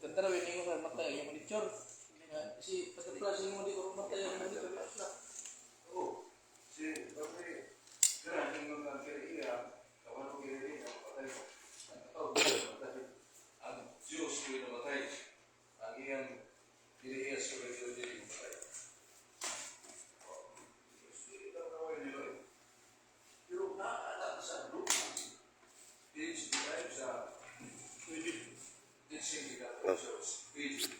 Tentara ini kan mata yang menicor. Si peserta sini mau di mata yang menicor. Oh, si tapi kerana dengan kiri iya, kawan kiri iya, patay. Oh, patay. Ang Diyos ko yung namatay. Ang iyang kiri iya sa kiri patay. Pero naaalala sa lupa. Page 5 sa teaching the church. Page 5.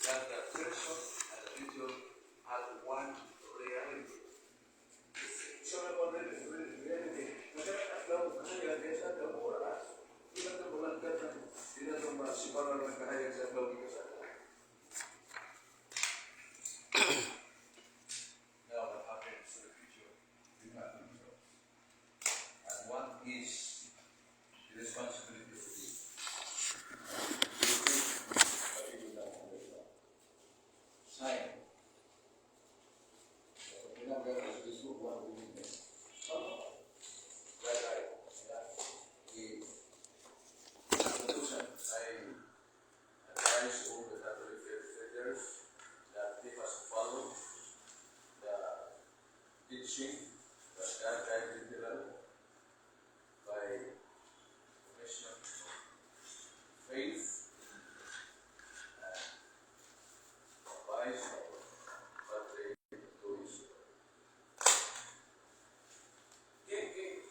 That the person and the religion have one reality. So already reality. Kalau kaya desa ada orang, kita terbulankan tidak cuma simpanan yang kaya saya tahu kita saja. Now what happens to the future? We have themselves. And one is the responsibility of the sign. Teaching that God guided by mission of faith and advice what they do is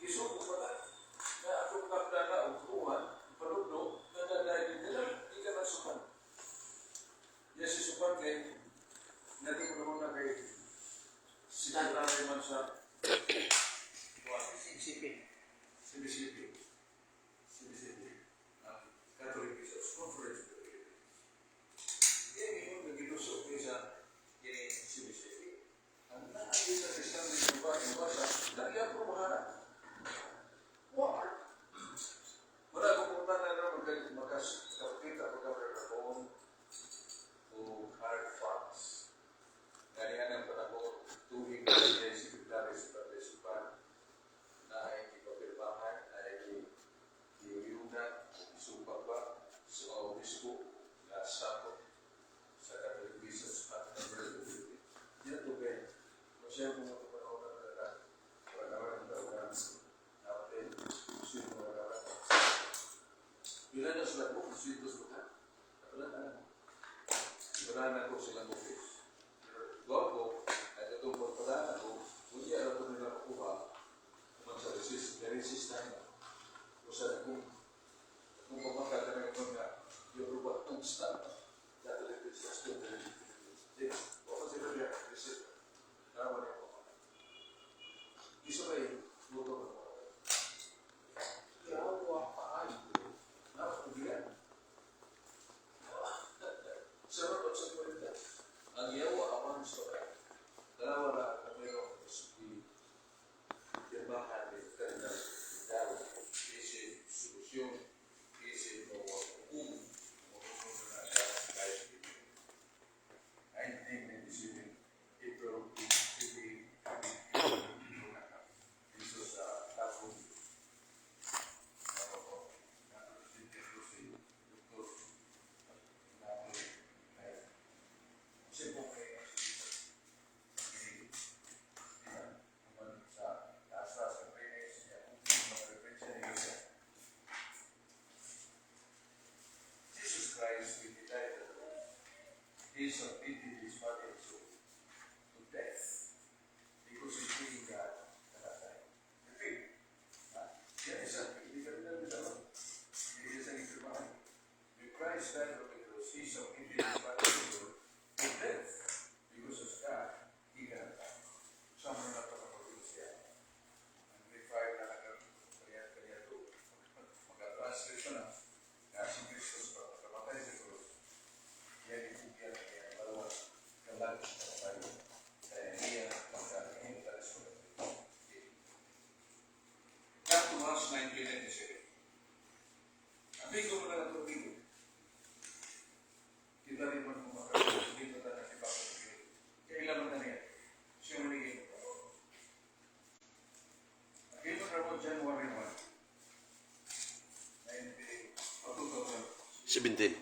isok ko na ako kapdana utuhan padugno na dahil nila di ka nasukan yes isukan kay natin ko naman na kay sinaglalay man sa CBCP Catholic Bishops Conference yan yung nag-ilusok niya sa CBCP ang naayos sa Kristiyano ng iba sa lagi ang prumahan wala kong punta na naman makakita pagkakaroon o hard facts ganyan ang panahon tuwing ay sekretary sa Pagkasupan na ay ipapirmahan ay iuunan isupa pa sa obispo na sakot sa Catholic Bishops at Conference. Yan ito ba? Masaya mo mga panahon na talaga para naman ang tawagan natin sino mga naman. Bila na sila po, sino suka? Wala na po silang bukis. Gopo, at itong pagpadaan ko, hindi alam ko nila makuha kung sa resistan na. O sa kung pamangkat na ngayon nga, yung rubat ng stand, dahil ito sa stand na rin. O kasi na niya, resist. Naman niya po. Isa ba yung luto na po? Yawa paan. Napakulian. Sarap at sa kwenta. Ang yawa awan sa dalawa na kamero di firmahan di kanilang daw isi solusyon isi bahwa hukum maupun ada kait ini. I think that this is April ini itu sa tahun he submitted his body to death because he didn't God at that time. Repeat. Yan isa, hindi ka rin namin daw. Hindi isa yung firmahan. When Christ died on the cross, he submitted his body to death because of God, he got that. Sama na ito kapag siya. Ang revive na kanya ito. Mag-translate pa na. Na si Christos pa, kamatay sa cross. Yan yung bukyan na kaya malawa ng langit na tayo. Kaya niya magkakaroon ng talasyon. That was 1997. Abig ko na ito dito. Kita rin man kung makakaroon dito na nakipagpapagin. Kaya ilang na niya. Siya manigin. Again, magkaroon January 1. 2017.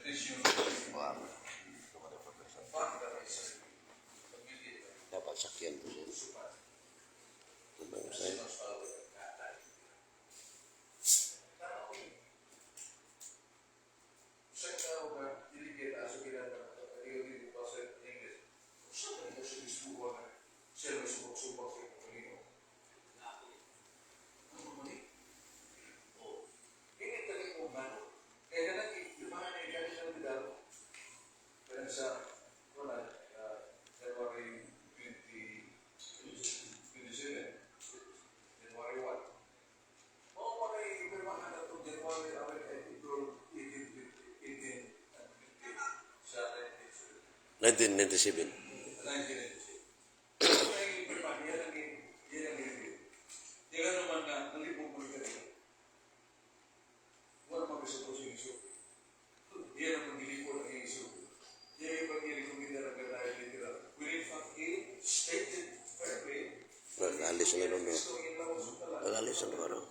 presyon. Wow. Bakit na may sarili? Pagmili ba? Dapat sakyan po siya. Supat. Tandang Kasi sa'yo. mas palo ka katay. Tama ko yun. Sa tao ka, diligid, aso ginagawa ka, pag-iwagin ko sa English. Sa kanila sa disbuwa ka, siya may subok-subok sa ipagpalino. Ano mo ni? O, hindi talaga kung ano. Kaya na lumahan na yung kanila bidaro. Kaya sa, wala, February 27, January 1. Oo, mga ipirmahan na ito, January, April 18, sa 1997. 1997. Kaya ipirmahan, yan ang review. Yan naman na, nalipong po ito rin. Wala mag-isip ko sa iso. Yan ang maglilipo ng iso. Yan yung pag-ilig kong ginarang dahil literal. Will in fact, he stated fairly. Nag-alis na rin. Gusto yung lawas ng talan. Nag-alis na rin.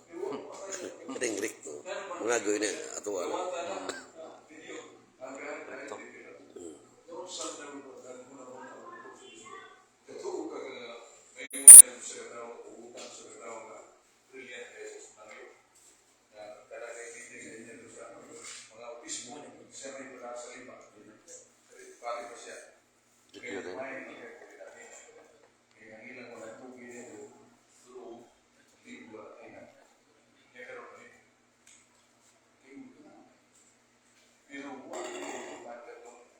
Ring-rik to. Mga gawin na ato ano. Gawata na, video, ang kahit dahil literal. Noon sa dami ko, dahil muna ko na ako sa iso. Katuo ka nga, may muna sa katawang uutang sa katawang na brilliant beses na ngayon. Na talaga hindi sa inyo sa mga opismo, siya may mula sa lima. Pari pa siya. Kaya kumain ang kaya natin. Kaya ang ilang mga tubig nito, through libra at ina. Kaya karoon na ito. Pero wala ito bata doon.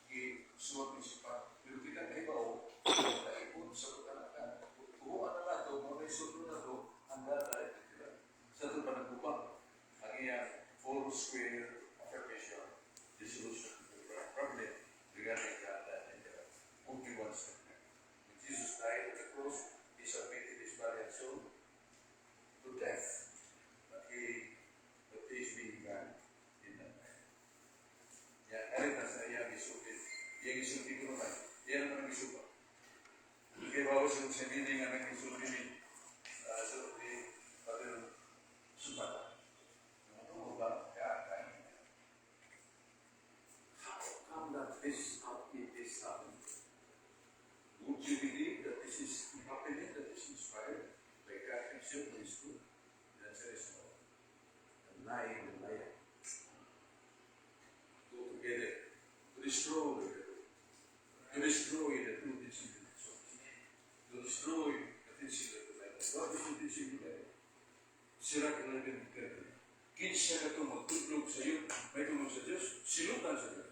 Isuot ni sipa. Pero kita na iba o, naipon sa kutanakan. Kuha na lang ito, mga isuot na ito, ang data ay titira. Sa ito pa nagpupang. Ang iyang four square affirmation, dissolution of the problem regarding God and the only one statement. When Jesus died on the cross, he submitted his body and soul to death, but peace being God in that night. Yan, narita sa iya isulti. Yang isulti ko naman, yan naman ang isupa. Kaya bawas yung sabihin nga ng isulti ni Padre Supata. Ano ba? How come that this happened? Would you believe that this is happening, that is inspired by God Himself in His Word? The answer is no. The lying and liar go together to destroy the truth, to destroy the true teaching of the church, to destroy the teaching of the Bible. What is the teaching of the Bible? Sira ka lang din ka. Kinsa ka ito magtutlog sa iyo, may tulong sa Diyos, silutan sa Diyos.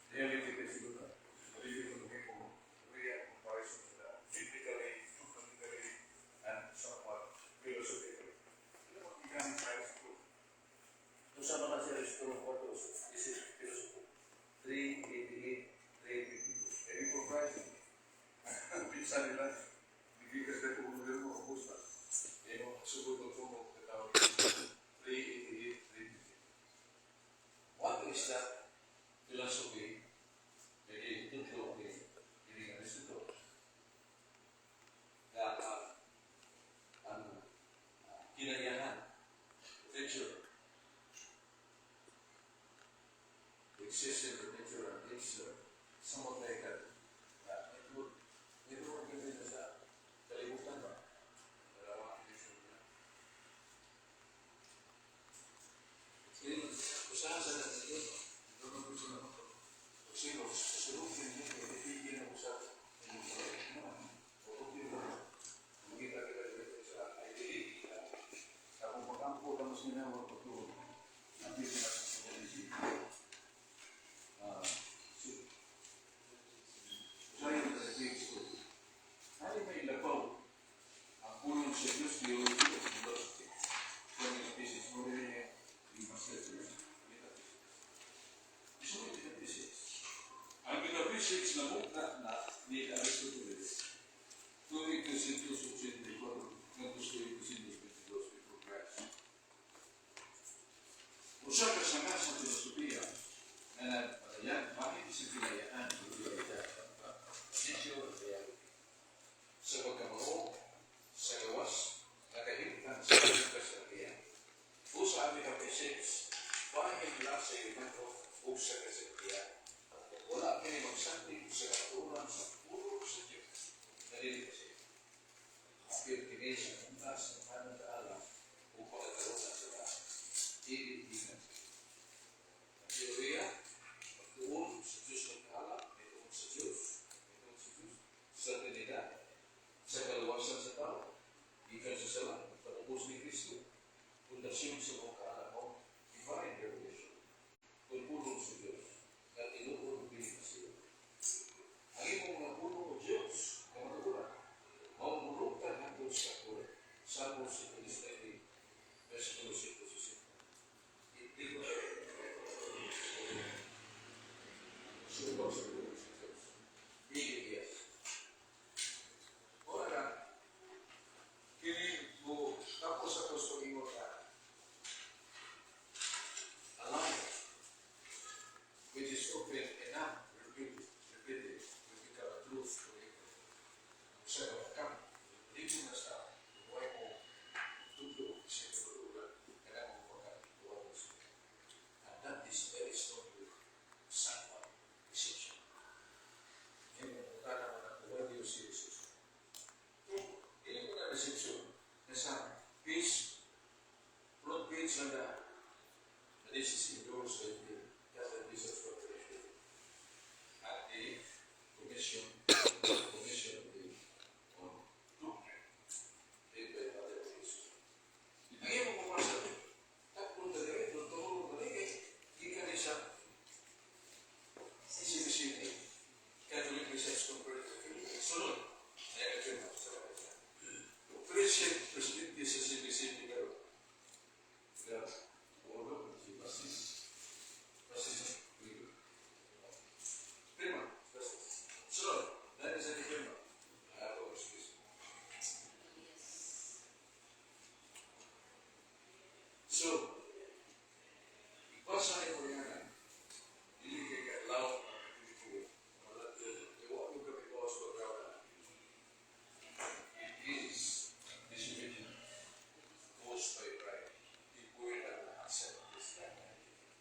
Reality ka silutan. Reality ka lang kung real comparison to the biblically, and somewhat philosophically. Ano mo, ikan tayo sa truth. Kung sa mga sila sa truth, what was this is philosophy. 388, 352. Maybe for Christ, pinsan nila, bibigas na kung ano mo, ubus na. Subot ng tumo, katawag 388, 352. What is that philosophy? Jadi tutlo okay. Jadi nga ito. Ang kinayahan, potential, existence of nature and it's somewhat like that. Ito ang ganda sa kalibutan ba? Dalawang isip na. Usahan sa natin ito. Ito ang gusto naman ito. Sino, sulukin niya, ibigin ang usapan. O kung makita kita dito sa ID, sa kung pagkampo na mas ginawag ko ito, ang pili na sa sumulisi. Usahin sa naging story. Ano may labaw? Ang punong sa Diyos, theology of philosophy. So, yung thesis mo rin niya, yung master thesis. So, yung thesis. Ang metaphysics na mukha na ni Aristoteles, tuwing 284, hanggang 222 before Christ. Usa ka sa nga sa filosofiya na nagpatayan, bakit sa pinayaan ng posisyon sa pagkamao, sa gawas, nakahimpan sa pagkasariyan. O sa metaphysics, why in sa kasaktiyan. Wala kayo magsandig sa katuran sa puro sa Diyos. Nalili kasi. Kapit kinesa ng taas ng kanan na alam upang nagkaroon sa lahat. Iibigan. Ang teoriya, pagtuon sa Diyos ng kaala, may tuon sa Diyos. May tuon sa Diyos. Sa Trinidad. Sa kalawasan sa tao. Ikan sa sala. Patapos ni Kristo. Pundasyon sa mga kaala mo. Divine revelation. Pagpulong sa Diyos. At inuun binig sa iyo. Ang imong mga puno o Diyos, kamaturan, maumulutan hanggang sa kulit. Salmo sa Israeli, versikulo 5. Hindi ko subok sa kulit sa Diyos. Iigiyas. Wala na, kini mo tapos sa gusto ingo ka. Alam, which is open enough, repeated, will become a truth for you. Sa kapag, hindi mo na sa buhay mo, tuto, sa kapag, kailangan mo pagkakituwa mo sa. And that is very strong someone decision. Hindi mo na naman ang buhay niyo si Jesus. Hindi mo na decision na sa peace, front page na na, and this is endorsed by the Catholic Bishops' Corporation at the Commission of the Doctrine led by Father Jesus. Ang iyong pumasa, takpon na rin, tutulong na rin, ikan isa, isip-isipin, Catholic Bishops' Corporation, sunod, ay nagpirma sa kapatid. Presidente sa isip-isipin garo. Ulo, si Basis. Prima, sunod, dahil sa di prima. Ako, excuse me. So, ipasa ay ko yan. Hindi kay katlaw, hindi ko. Iwa ko kami ko sa pagkawala. It is disobedient, caused by pride. Di po yun ang accept this kind of idea.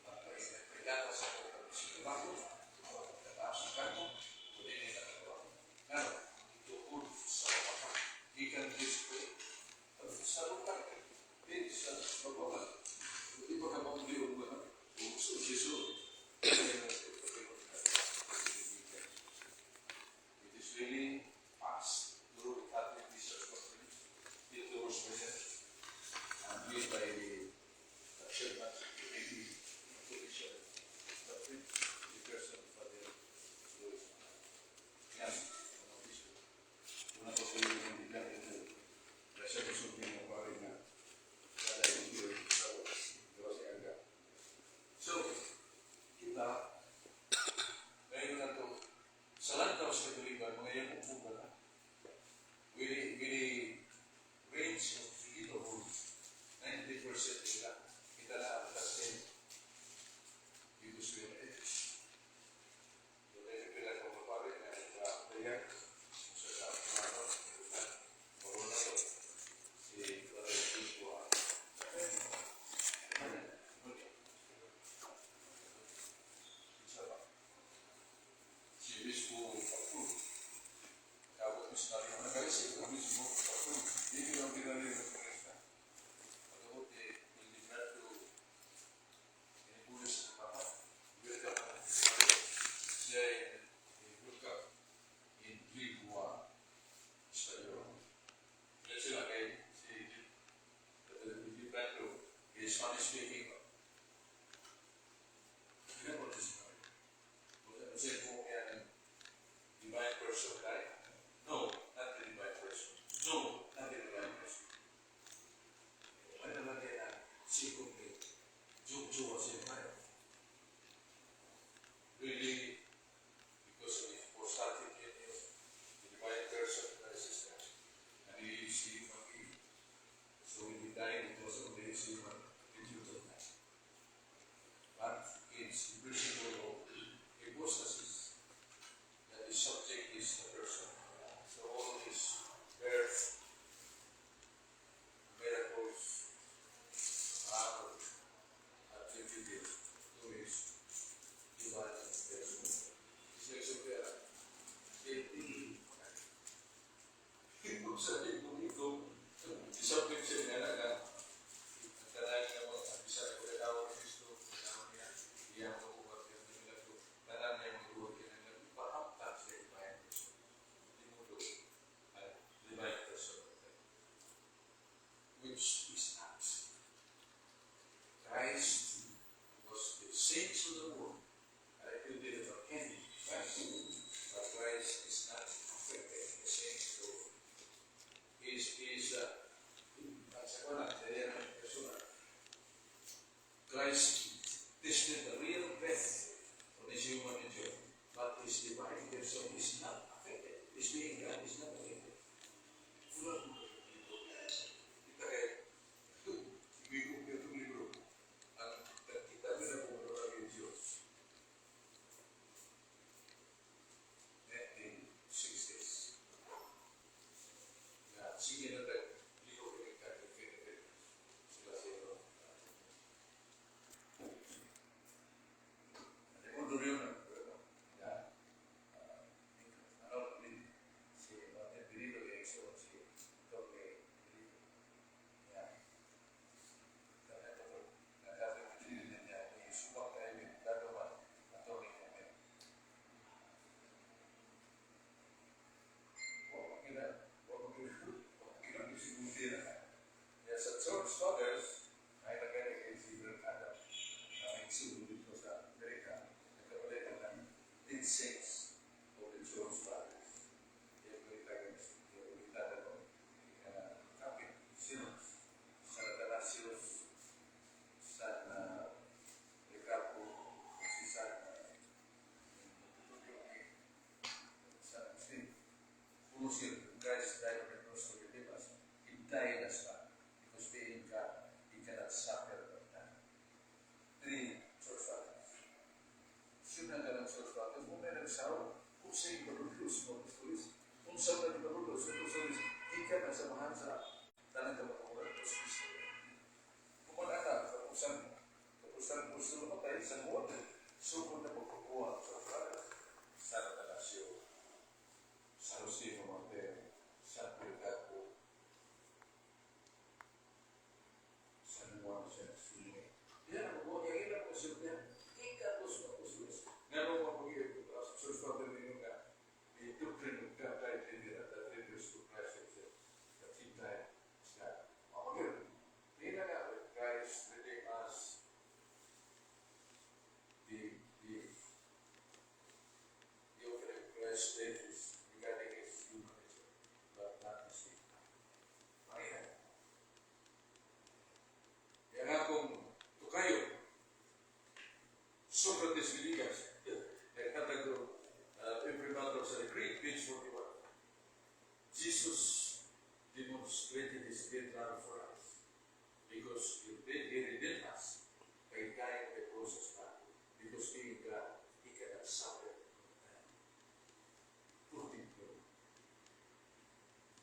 Pagkata sa pagkakasipagbago, pagkataas ng kanto, kunin nila ang gawa. Pero, tukod sa kapatid, ikan disco, sa lupa, din sa pagbawa. Hindi pa ka mamuli o ba? Sa Jesus. It is really fast. Through the Catholic Bishops' Conference, it was present and led by the chairman of the Commission Doctrine, the person of Father Louis. Yan, mga bishop. Una ko sa iyo yung bigyan ito. Kasi gusto mo pa rin na wala yung iyo sa gawa si Aga. So, kita, ngayon na ito, sa lantaw sa Katolikan, mga yung upo na, with the range of leaderhood, 90% nila, kita na ang kasi dito sa yung edge. So, may pila ka mga pare na nagpapayak sa kapatid, maruna to, si Father Joshua. Si Bispo Papu, kapag misnari ang nag-aisip, ang Bispo Papu, hindi lang pinali ng Panginoon. Pagkabot Illiberto, inipulis sa Papa, siya ay hook up in Ligua, Espanyol. Yan sila kay si Illiberto, is Spanish speaking. Pinapot this morning. Kasi kung yan, divine person, right? No, not the divine person. No, not the divine person. Ano naman yan ang sikong ni Jojo kasi tayo. Really, because of the hypostatic union, the divine person of existence, and he is human being. So when he died, it was only his human, the human kung sa libong ito, disapit siya nga na ang kanang nga mga bisa na pagkatawag ng Kristo, pagkatawag niya, iyang mabuhat niya ng milagro, kanang niya mabuhat niya ng milagro, pahamtan sa divine person. Limudo ang divine person, which is not. Christ was the saints of the world, and I feel it from candy, but Christ is not affected the saints of the world. Christ tasted the real death of his human nature, but his divine person is not affected. His being God is not affected. Fulan mo ito. Kita kaya, ibigong ito libro. Ang kita pinapumula ng Diyos. 1960s. Sige na tayo. Liyo ko yung kaging Philippines. Sila sila. Ano rin yun? Si Martin Benito yung iso. Si Torre Benito. Kaya ito. Nakapagpili na niya. Subak tayo yung gagawa. Ang Torre Benito. Yes, at George Fathers, ay nagkakagay si Brent Adams na may siguro dito sa Amerika, nagkapalitan ng incense of the George Fathers. Yung kulitagan ng kapit, sinos, sa Natalasios, San Ricardo, si San Agustin. Pulusir, Christ died on the cross to redeem us. He died as well. Because being God, He cannot suffer like that. 3 church fathers. Sino nga ng church fathers? Kung may nagsawa, kung sa'yo ibalulus mo, kung sa'yo na ibalulus, di ka na samahan sa tanang kapatulan ng Kristo. Kung mag-anak, kapusan gusto lumatay sa muwan, sukod na pagkukuha sa fathers. Sa Natasio, San Jose Martin, San Ricardo, San Juan, San Sili. Yan ang mga kailan ko siya yan. Ikatos na po siya. Nga nung mga pag-iip ko, sa Church Father ninyo nga, may doctrine of God, tayo hindi na refers to Christ himself. At same time, God. Okay. Hindi na nga, Christ redeem us. The offering of Christ is regarding his human nature, but not his sin. Ayan. Yan akong tukayo. Socrates Villegas. Nagkatago imprimatur sa Greek, page 41. Jesus demonstrated his great love for us because he redeemed us by dying on the cross as well. Because being God, he cannot suffer.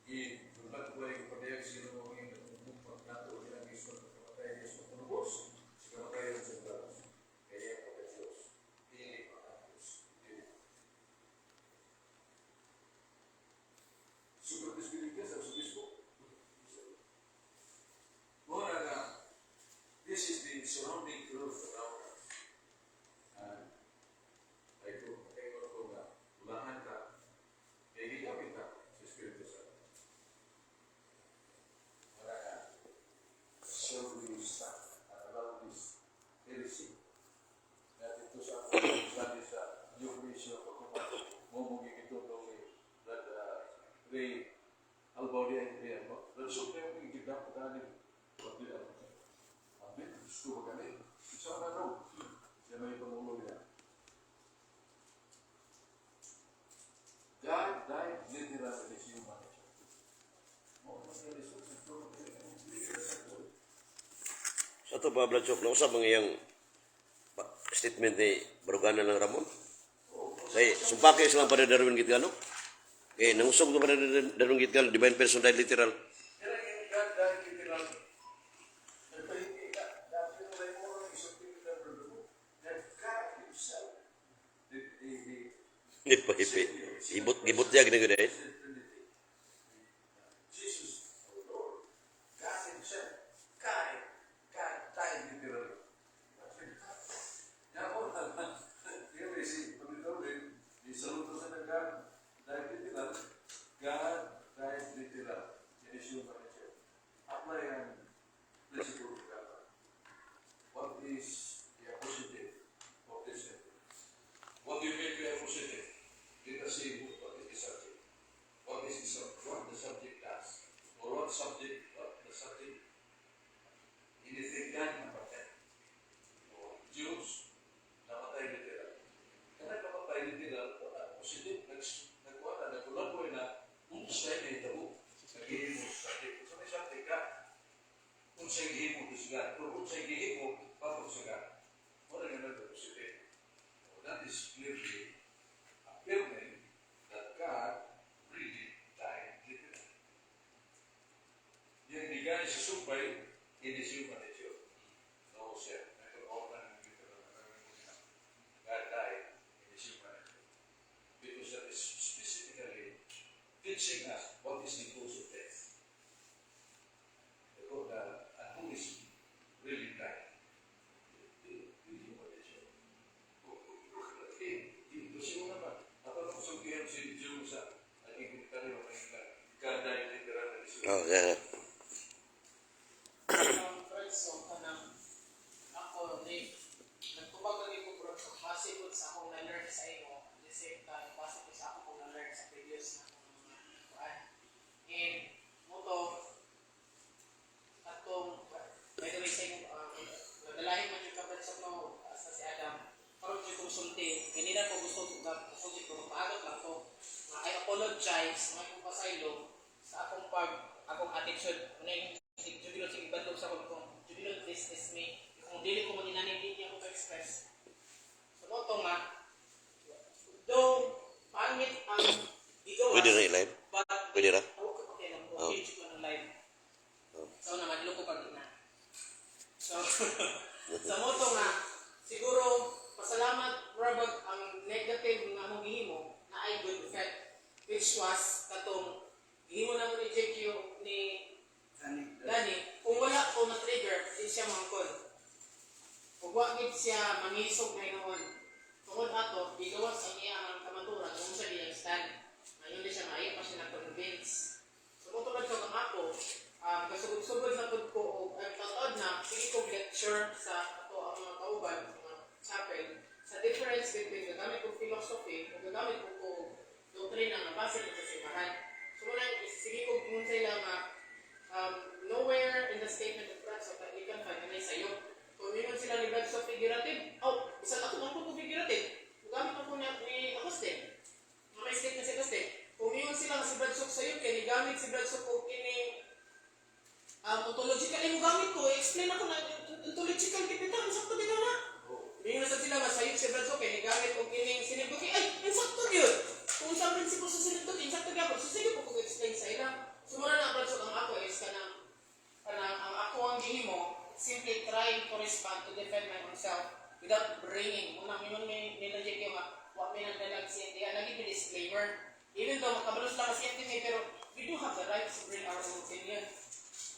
Berbat boleh kepada sino mo yung bukod nato ng Kristo na kamatay Diyos na punubos. Si kamatay ng Diyos. Kaya kepada Diyos. Dili mga Diyos. Socrates Villegas sa Facebook. Muna nga, this is the surrounding truth around us. Ay ko, makaingon ko nga, ulangan ka, kaya higapin ka sa Espiritu Santo. Show you stuff and allow this heresy. At ito sa sabi sa New Creation of Mumugin ito that Ray Albaudia and Ray Albaudia. Lansok na yung igidap na natin. Pati ang amin, gusto ba kami? Isa na raw. Siya may pangulo niya. God died literally as human. Sa ito pa, Blanchok, nausap ang iyang statement ni Barugana ng Ramon. Say, sumpake silang pada Darwin Gitgano. Nangusog ito pada Darwin Gitgano, divine person died literal. Kaya yung God died literal. Nagpahindi ka. Dahil yung may mga isang pinagdang berdugo. That God himself. Hindi pa hipi. Gibot niya, ginagod eh. sa sumpay, hindi siya manityo. No, sir. Ito ako na ng dito na God died, hindi siya manityo. Because that is specifically teaching us what is the cause of death. Because and who is really dying. Hindi manityo. Kasi mo naman, ako nung sabihan si Diyo sa naging tayo God died literal na siya. Oh, yeah. So, kanang ako, nagtubag lagi ko bro, base ko sa akong na-learn sa ino, at the same time, base ko sa akong na-learn sa previous na akong mga kuan. And, moto, atong, by the way, sa inyo, nagdalahin man yung kapat sa no, sa si Adam, parang yung konsulti, ganina ko gusto konsulti ko, paagot lang to, na I apologize, mga kong pasaylo, sa akong attitude, muna yung jubilon sa ibadlog sa kong jubilon, this is me, kung dili ko maninanay, hindi niya ako express. So, moto nga, though, pangit ang gigawas, Pwede na i-live? but, Pwede na? okay lang po, Oh. YouTube ko ng live. So, naman, loko pa rin na. So, sa moto nga, siguro, pasalamat, Rabag, ang negative nga mong gihimo, na ay good effect, which was, katong, gihimo na mo ni JQ, ni Dani, kung wala ko na-trigger, hindi siya mangkod. Kung wagid siya mangisog na noon, tungkol ato, bigawas ang iya ang kamaturan, kung siya diyang stand. Ngayon di siya maayo pa siya na-convince. So, kung tulad ko kang ako, kasugod-sugod na po ko, o ang tatod na, sige kong lecture sa ato ang mga kauban, mga chapel, sa difference between gagamit kong philosophy, o gagamit kong doctrine na nabasa ko sa simbahan. So, muna, sige kong ingon sa ila nga, nowhere in the statement of Christ so that you can find na sa'yo. Kung mingon sila ni God sa figurative, bisan ako man po figurative. Gamit ako ni Agustin. May statement si Agustin. Kung mingon sila nga si Bradshaw sa'yo, kaya gamit si Bradshaw ko kini ontological mo gamit ko, explain ako na ontological kipita, insakto dito na. Mingon sa sila nga sa'yo si Bradshaw, kaya gamit ko kini sinibduki, ay, insakto yun. Kung sa prinsipyo sa sinibduki, insakto gyapon. So sige po kung explain sa ila. Sumura na Bradshaw ang ako is kanang ang ako ang gihimo, simply trying to respond to defend my own self without bringing. Muna mingon nila yung what may nagdalag CNT, lagi may disclaimer. Even though makabalos lang sa CNT, pero we do have the right to bring our own opinion.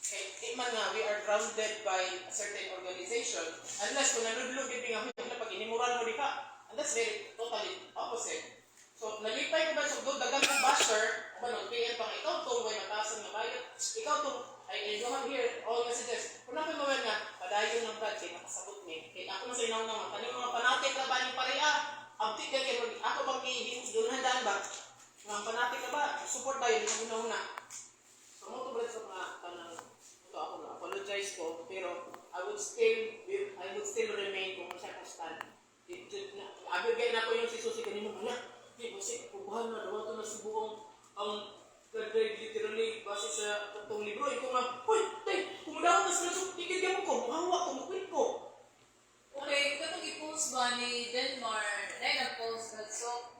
Okay, di man nga, we are grounded by a certain organization, unless kung nanudlog yung nga, pag inimural mo di ka, and that's very totally opposite. So, nalipay ko ba sa dagang kong basher, o ba, nag-PM pang ikaw to, may matasan na bayot, ikaw to, I don't have here all messages. Kung naman gawin nga, padayon ng brad, kaya nakasabot niya. Kaya ako na sa inaw naman, kaning mga panatik na ba niyong pareha, abtik ka kayo, ako bang i-dunhandaan ba? Mga panatik na ba, support tayo, di mo una-una. So, mo to brad sa mga panang, ito ako na, apologize ko, pero I would still remain kung siya constant. Abigay na ko yung si Susi kanina, di ba si kubuhan na, dawa ito na subuong ang God-died literally base sa itong libro. Ikaw nga, hoy, tay, kumulaw na sila sa tigil ka mo ko, mahawa ko, makwit ko. Okay, katong i-post ba ni Denmar, na nag-post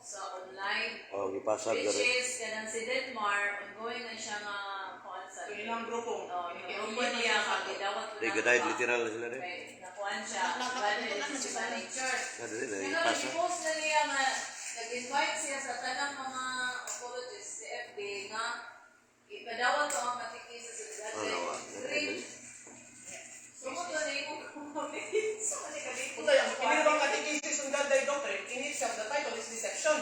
sa online, Oh, ipasag which garo. is, kanang si Denmar, ongoing na siya nga kuhan sa Ilang grupo. grupo niya, kagidawat ko Di gadayad literal na sila rin. Okay, nakuhan siya, Godhead is human nature. Ano rin, Pero ipasa. i-post na niya nga, nag-invite siya sa tanang mga apologists sa FB nga, ipadawat ko ang katikisa sa Godhead. So, mo to na yung kumamit. So, ano ka dito? Ito yung kinilabang katekisis ng God-died doctrine, in itself, the title is deception.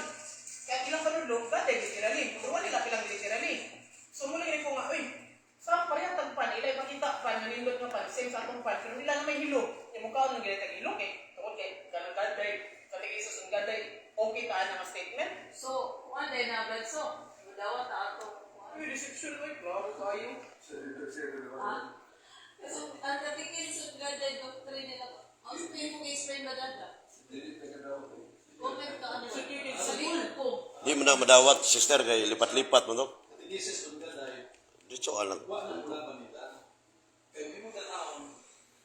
Kaya ilang kanulog, God-died literally. Pero wala pilang literally. So, mula rin ko nga, saan pa yan tagpan? Ilay makita pa, nanindot nga pa, same sa atong pan, pero nila na may hilo. Yung mukha nung ginatag ilog Tungkol ganang God-died, katekisis ng God-died, okay taan na statement. So, one day na, but so, madawat na ato. Deception, grabe kayo. Ha? Kasi ang katikin sa God-died doctrine nila, ang sabihin mo explain ba dada? Comment ka ano? Sabihin ko. Di mo na madawat, sister, kay lipat-lipat mo to. Katekisis ng God-died. Dito ka lang. Wala nang nila. Kaya may mga taon,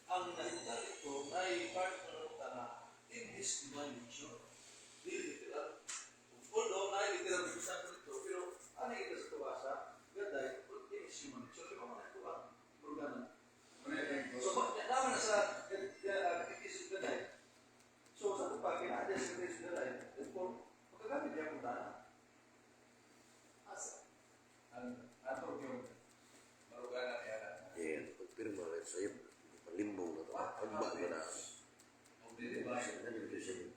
ang nalimutan ito ay part ng tana in this divine nature. Hindi literal. Although, literal yung sa ito, pero ano ito sa tuwasa? God died, but it is human nature. Kaya mga ito ang organo Sa'yo, palimbong na ito. Pagba na na. of the divine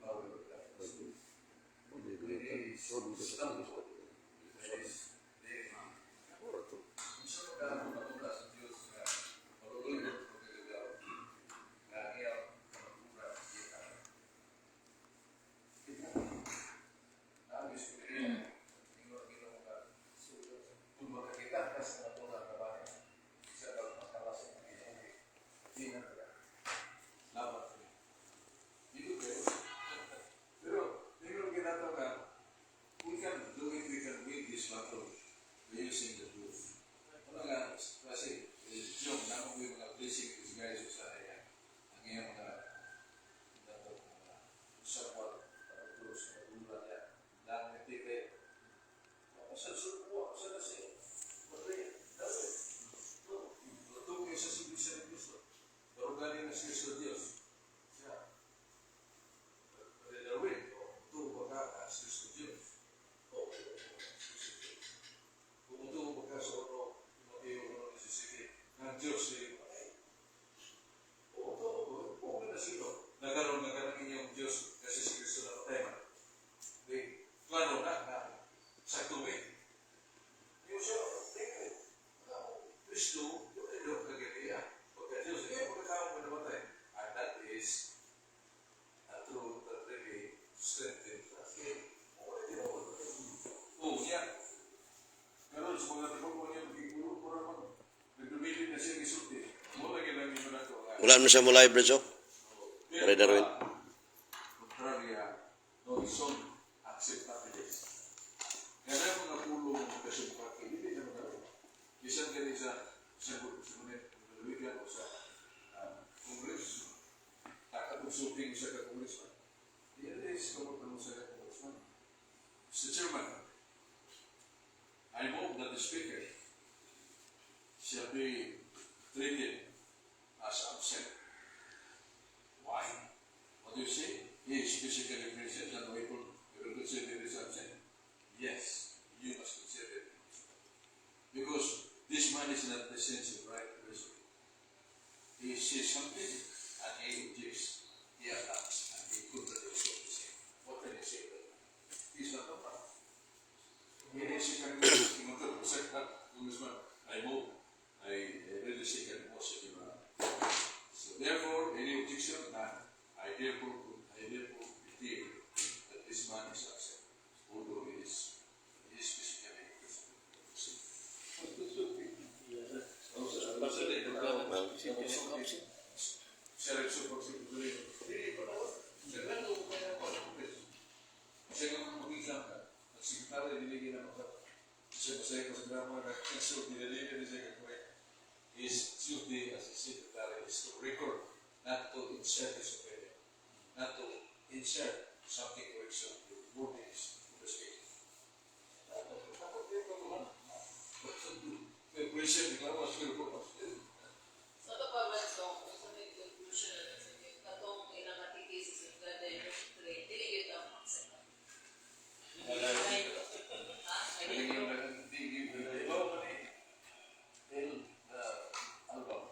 power of God. It is stumble. It is very kung saan magkakaroon na mula sa Diyos na marulunod o kagagawa na iyang kamagura kita. Agis ko rin, tingnan mo ka. Kung makakita ka sa mga tunang kabayan, sa magmakalas ng Pinoy, hindi na nila. Laban ko. Dito kayo. Pero, tingnan mo ginatawa ka, we can do it, we can win this battle using the truth. Ano nga, kasi, yung naman ko yung mga blessing is guys sa kanya. Ang iyong mga usapwat, Diyos, nagulungan niya. Lang nagtipid. Sa subuwa, sa nasi. Matay, dawit. Matugay sa sibisa ng Diyos. Pero galing na siya sa Diyos. Siya. Dawit, ito baka siya sa Diyos. Kung ito baka sa ano, Mateo 1:17, ng Diyos ay oo na sino. Nagkaroon inyong Diyos kasi si Kristo na patay man. Klaro na sa tuwing. Yung siya, Kristo, yung ilo kagaliya. Pagka Diyos, pagkakaroon mo namatay. And that is a truth that really strengthens us. Yan. Ngayon, sa mga tipong mo niya, pagkikulo mo naman. Nagdumili na siya isulti. Mula lang yung na ito. Wala mo siya mo live, Brad Chok. Pare Darwin. Contraria, no son acceptables. Kaya mga pulo ng magkasumpati, hindi na magkaroon. Isang ganit sa ngunit, nalawigan o sa Kongres. Kakapagsuting sa ka-Kongresman. Yan is kamutanong sa ka-Kongresman. Mr. Chairman, I move that the Speaker shall be treated as absent. Why? What do you say? He is physically present and we will consider this absent. Yes, you must consider it. Because this man is not the sensitive right person. He says something and he objects. He attacks and he could not also say. What can you say? He's not a man. He is a congressman. I move. I really seek a motion. So therefore, any objection, none. I therefore declare that this man is absent, although he is physically present. His duty as a secretary is to record, not to insert his opinion, not to insert something for example, good is the state. The president was very good. So ito pa ba ito, kung sa may conclusion na sa inyo, katong ilang atikisis yung ganda yung trade, dili yun ang accept.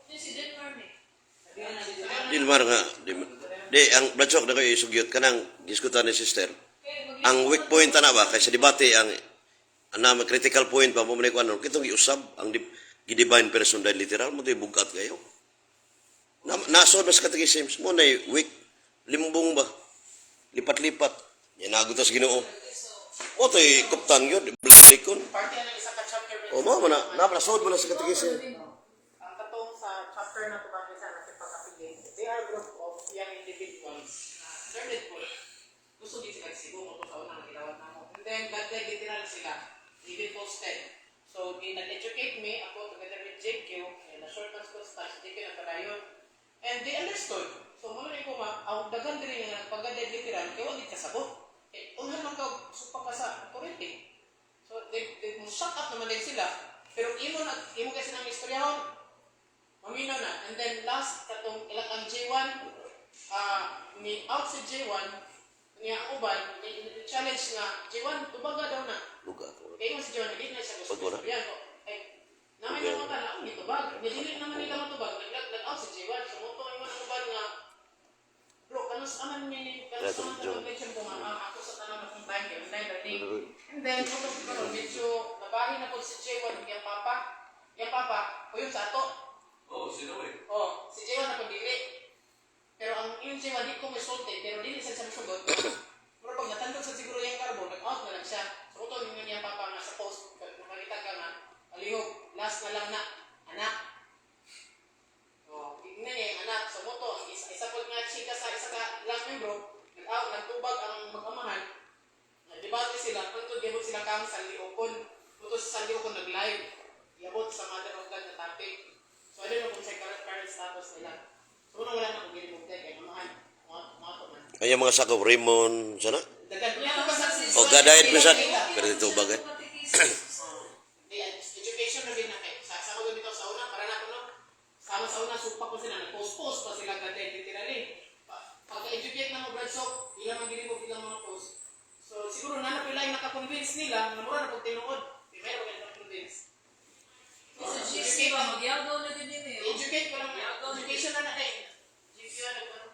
Yung si Denmark eh. Di naman nga. Di, ang Brad Chok na kayo isugyot ka nang diskutan ni sister. Ang weak point na ba? Kaysa debate, ang critical point pa mo ko ano, kitong iusab, ang divine person dahil literal, mo tayo bugat kayo. Nasod na sa catechisms mo na weak, limbong ba? Lipat-lipat. Yan nagutas Ginoo. Mo tayo kuptan yun, blikon. Parte ng isa ka chapter. O mo na, nasod mo na sa catechism. Ang katong sa chapter na tubang isa na pagkapiling, they are a group of young individuals na learned po. Gusto din sila siguro ito sa unang ginawa na mo. And then, God led literal sila. Even posted. So, nag-educate me ako together with JQ, and the short constance, JQ na padayon. And they understood. So, muna rin ko ang dagan din nga pag-led literal, kaya wag kasabot. Unhan man ka supa ka sa authority. So, they shut up naman din sila. Pero imo kasi ng istoryahon, maminaw na. And then last, katong ilang ang J1, ni out si J1, niya ang uban, challenge nga, J1, tubaga daw na. Luga. Kaya yung si J1, hindi na siya gusto. Pagwala. Yan ko. Namin naman ka na, ang itubag. Hindi naman nila matubag. Nag-out si itong John. convention ko, ma'am, ako sa tanong ng bank, yung learning. And then, kung karon medyo nabahin na po si J1, yung papa, o yung sa ato. Oh, sino eh? Oh, si J1 na pagdili. Pero ang yung J1, di ko may sulti, pero dili siya sa masugot. Pero pag natandog sa siguro yung carbon, nag-out na lang siya. So, ito yung yung papa nga sa post, nakita ka nga, alihog, last na lang na, anak. Oh, tignan niya yung anak. So, moto, isa po nga chika sa isa ka lang membro, nag-out, nagtubag ang mag-amahan. Nag-debate sila, punto gabot sila kang sanliokon. Punto sa sanliokon nag-live. Yabot sa mother of God na topic. So, I don't know kung sa current status nila. So, wala na kung ginimog tayo, kaya mamahan, mga man. Ay, yung mga sakop, Raymond, sana? Dagan niya ko sa O, gadayad mo siya. Pero dito bagay. Education na din na kayo. Sama ko dito sa una, para na ko no. Sama sa una, supa ko sila, nag-post-post pa sila gadayad literally. Pagka-educate na mo, brad, so, ilang ang ginimog, ilang mga post. So, siguro na napila yung nakakonvince nila, na mura na pag tinuod. Di ba yung nakakonvince? Sa GC ba, magyagaw na din yun eh. Educate ko lang, education na na kayo. GC na nagpano.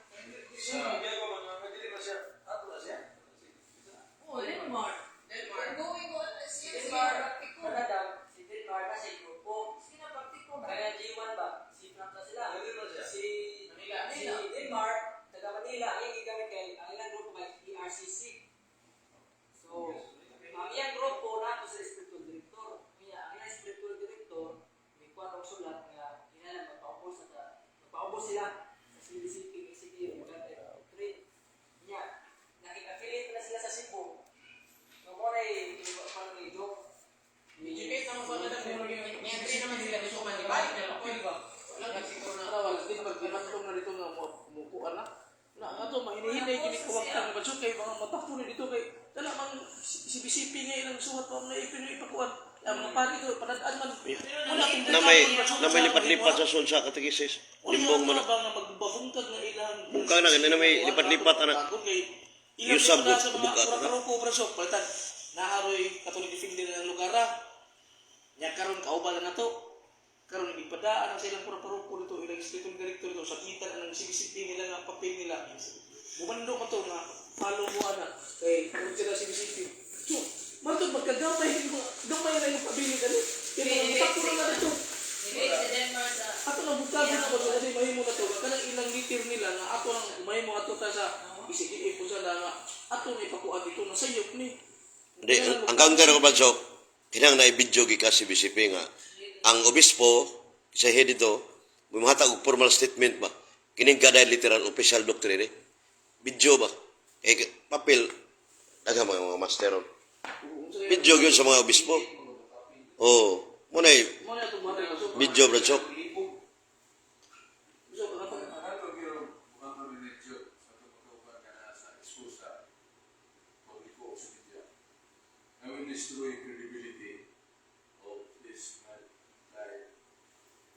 Oh, Denmark. Denmark. Going on as yun, sige, Denmark, praktiko. Canada, si Denmark kasi grupo. Sino praktiko ba? Kaya G1 ba? Si Frank na sila. Si Manila. si Denmark, taga Manila, ang yung gigamit kay ang ilang grupo kay ERCC. So, ang iyang grupo na sa spiritual director. Kaya ang iyang spiritual director, may kuwan og sulat nga inalan magpaubos sila sa CBCP, executive, trade. Kaya, nakik-affiliate na sila sa Cebu. No more ay parang may joke. Educate naman po na pero yung entry naman sila dito man, di ba? Wala ka siguro na. Wala din pag pinatlong na dito nga mukuan na. Na ato mahinihinay kini kuwaktan ba kay mga mata po ni dito kay dala mang CBCP nga ilang suwat pa na ipinoy ipakuan. Ang mga pari ko padadaan man. Na may lipat-lipat sa sul sa katekisis. Limbong mo na. ba nga magbabungkag na ilang Bungkag na, na may lipat-lipat na. Yusab, bukat na. Karon ko brasok palitan. Naharoy katulig defender ng lugar. Nya karon kauban na to. Karon ipadaan ang silang pura-paruko dito ilang spiritual director dito sa kita ang CBCP nila nga papel nila. Bumando ko to nga follow mo ana kay kung sila CBCP. So, matod magkagamay gamay na yung pabili kani. Kaya takpo na dito. Maybe sa Denmark sa... Ato lang bugtago na ba kasi mahimo na to. Kanang ilang liter nila nga ato lang mahimo ato ta sa isikip ko sa nga ato may pakuan dito na sayop ni. Hindi, ang counter ko ba, Chok, kinang na-video gi kasi BCP nga, ang obispo, sa head ito, may mahatag og formal statement ba? Kining gaday literal official doctrine, video ba? Eh, papel, daghang mga master. Video yun sa mga obispo. Oh, muna Mo na to mare so. video, bro, Chok. So katong Ano yung mga religion sa tututukan ka na sa ekskusa publiko sa media? I will destroy credibility of this life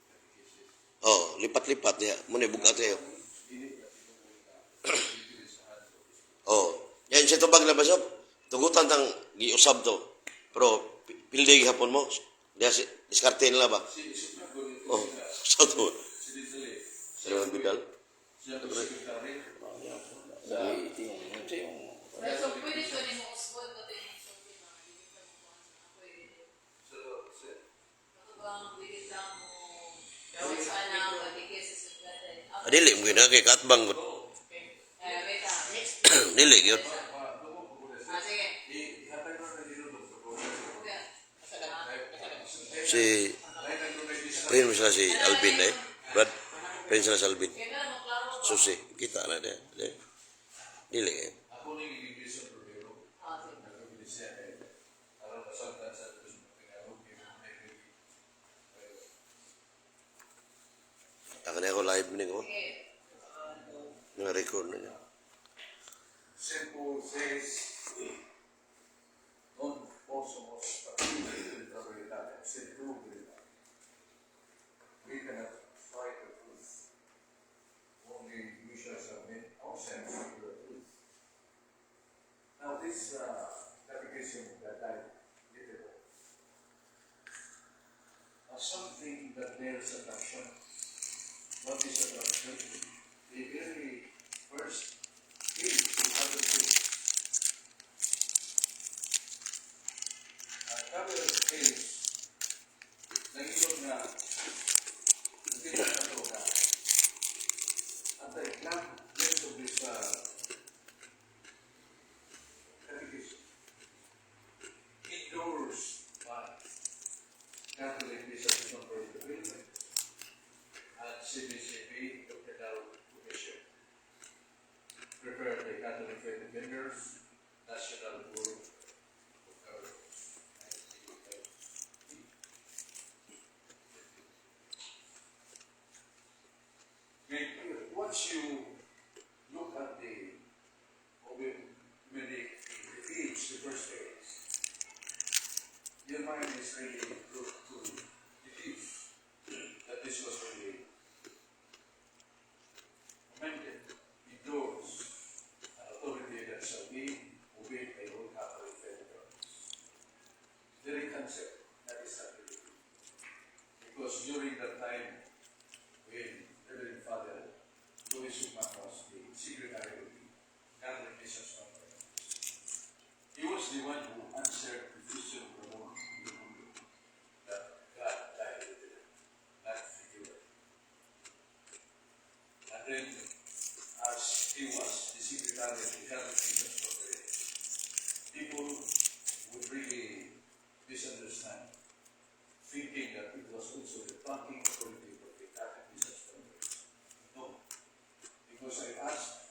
catechesis. Oh, lipat-lipat niya. Muna bugat niya. Ini at ito sa hands of this. Oh, yan siya tubag na ba, Chok? Tugutan tang giusab to. Pero, pildig hapon mo. Diya, diskarte nila ba? Si Supreme Court Oh, sa to. si Dizale, Sa mga bidal. siya to secretary. So, pwede ko rin mo usbon ko din yung shopping na hindi ka mo pwede. So, Ako bang pwede lang mo sana patigis sa sugatan. Dili mo gina kay katbang. Wait ah. Dili gyud. Sige. ihatag na nila sa program. Okay. Si Prin sila si Alvin eh. Brad, Prin sila si Alvin. Kaya na maklaro ba? Susi, kita na dia. Dili eh. Ako na yung ibigay problema. Sige. Nagkabilis siya alam na saltan sa Diyos na pingarong Taka na ako live ni ko. Sige. Na-record na niya. Simple says, non possono stabilire la verità, se tu verità. We cannot fight the truth. Only we shall submit ourselves to the truth. Now this application that I did something that bears attraction. What is attraction? The very first thing we have to nakita na ito na at the length of this catechism endorsed by Catholic Bishops of Presbyterian and CBCP Doctrinal Commission, prepared by Catholic Faith Defenders, National Board of Governors. Once you look at the page, the first page, your mind is really put to diffuse that this was really amended, endorsed, an authority that shall be obeyed by all Catholic federals. Very concept that is not really true. Because during that time, when Reverend Father Louis Sukman was the secretary of the Catholic Bishops Conference, he was the one who answered the question of the woman that God died with it, not figure. And then, as he was the secretary of the Catholic Bishops Conference, people would really misunderstand, thinking that it was also the banking authority of the Catholic Bishops Conference. No, because I asked